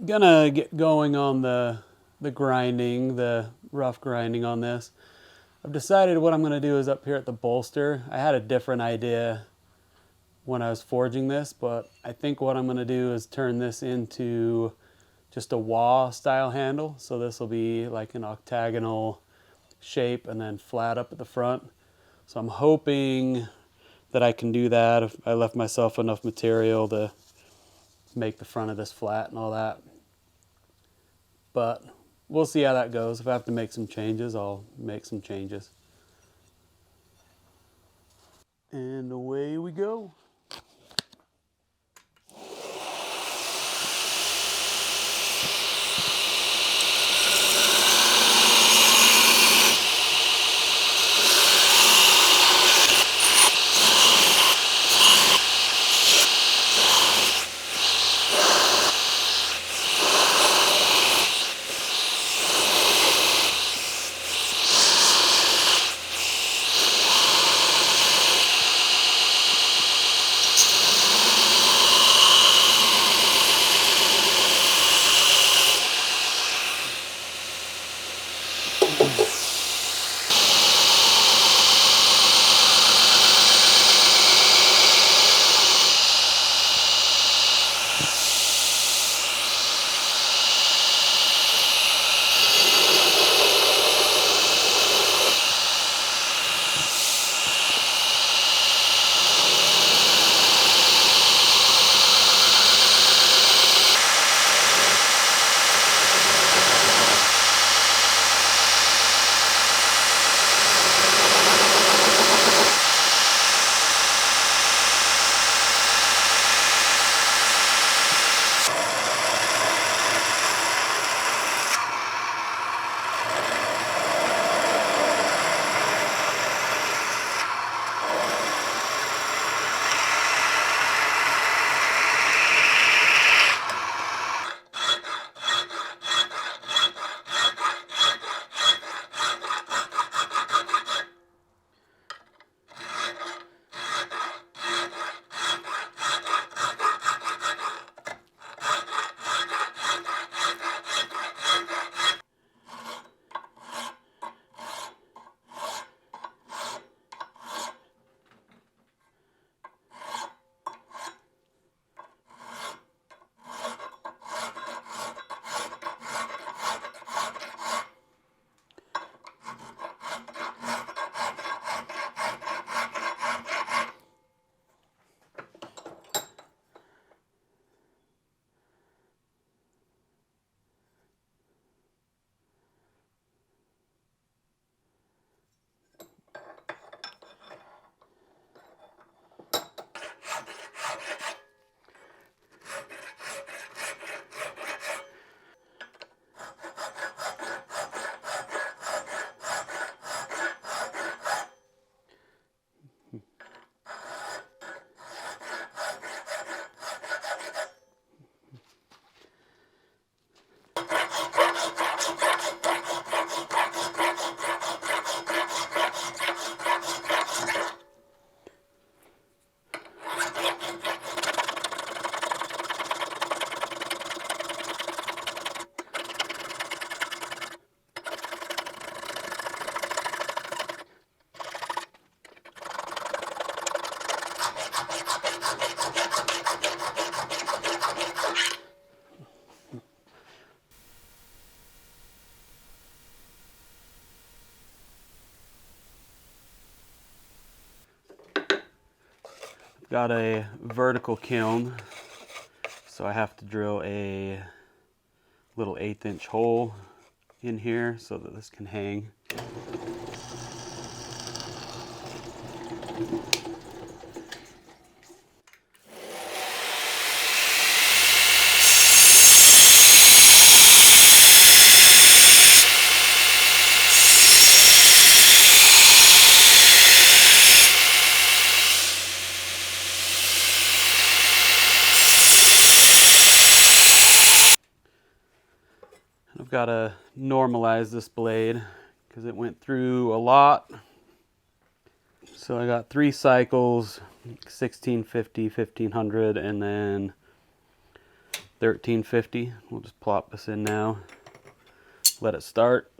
Gonna get going on the grinding, the rough grinding on this. I've decided what I'm going to do is up here at the bolster. I had a different idea when I was forging this, but I think what I'm going to do is turn this into just a wah style handle. So this will be like an octagonal shape and then flat up at the front. So I'm hoping that I can do that if I left myself enough material to make the front of this flat and all that. But we'll see how that goes. If I have to make some changes, I'll make some changes. And away we go. Got a vertical kiln, so I have to drill a little 1/8" hole in here so that this can hang. I've got to normalize this blade because it went through a lot. So I got 3 cycles, 1650, 1500, and then 1350. We'll just plop this in now, let it start.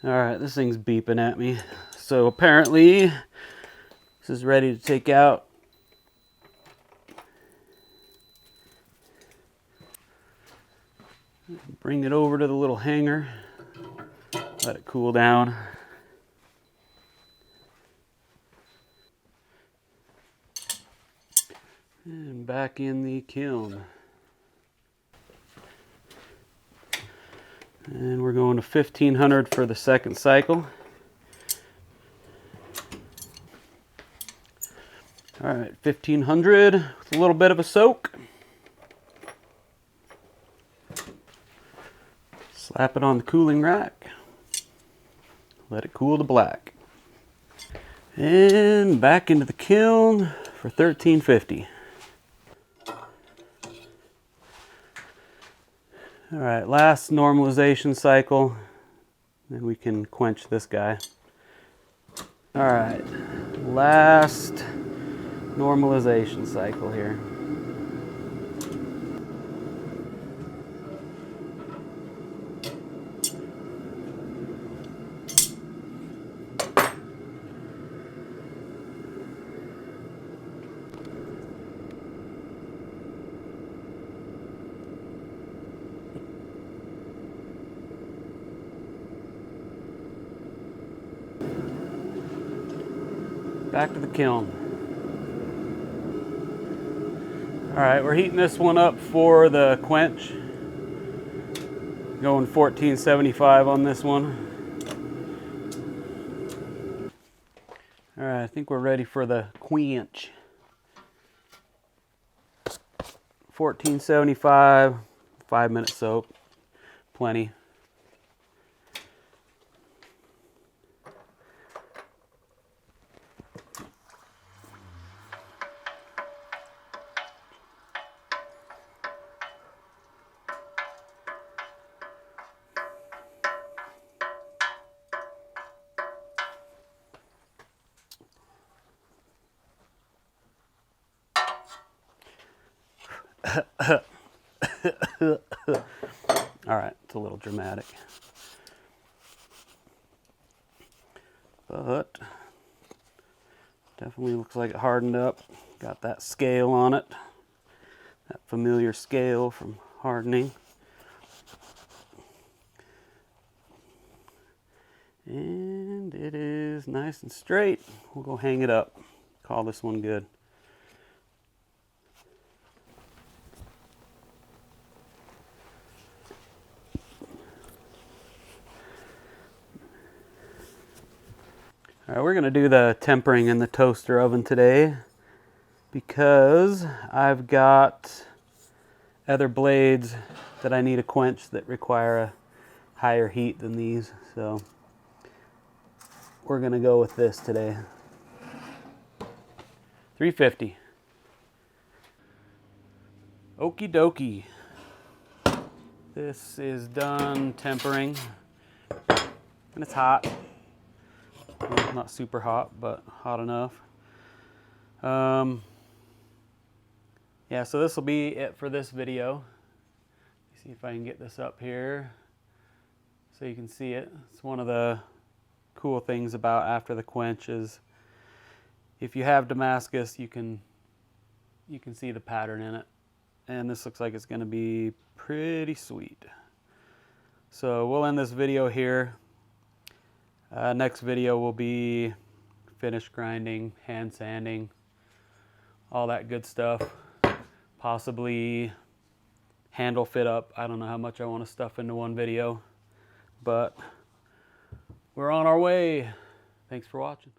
Alright, this thing's beeping at me. So apparently this is ready to take out. Bring it over to the little hanger. Let it cool down. And back in the kiln. And we're going to 1500 for the second cycle. All right, 1500 with a little bit of a soak. Slap it on the cooling rack. Let it cool to black. And back into the kiln for 1350. All right, last normalization cycle, then we can quench this guy. All right, last normalization cycle here. Back to the kiln. All right, we're heating this one up for the quench. Going 1475 on this one. All right, I think we're ready for the quench. 1475, 5-minute soak, plenty. All right, it's a little dramatic, but definitely looks like it hardened up. Got that scale on it, that familiar scale from hardening. And it is nice and straight. We'll go hang it up. Call this one good. All right, we're gonna do the tempering in the toaster oven today because I've got other blades that I need to quench that require a higher heat than these. So we're gonna go with this today. 350. Okie dokie. This is done tempering and it's hot. Well, not super hot, but hot enough. Yeah, so this will be it for this video. See if I can get this up here so you can see it. It's one of the cool things about after the quench is if you have Damascus, you can see the pattern in it. And this looks like it's going to be pretty sweet. So we'll end this video here. Next video will be finish grinding, hand sanding, all that good stuff. Possibly handle fit up. I don't know how much I want to stuff into one video, but we're on our way. Thanks for watching.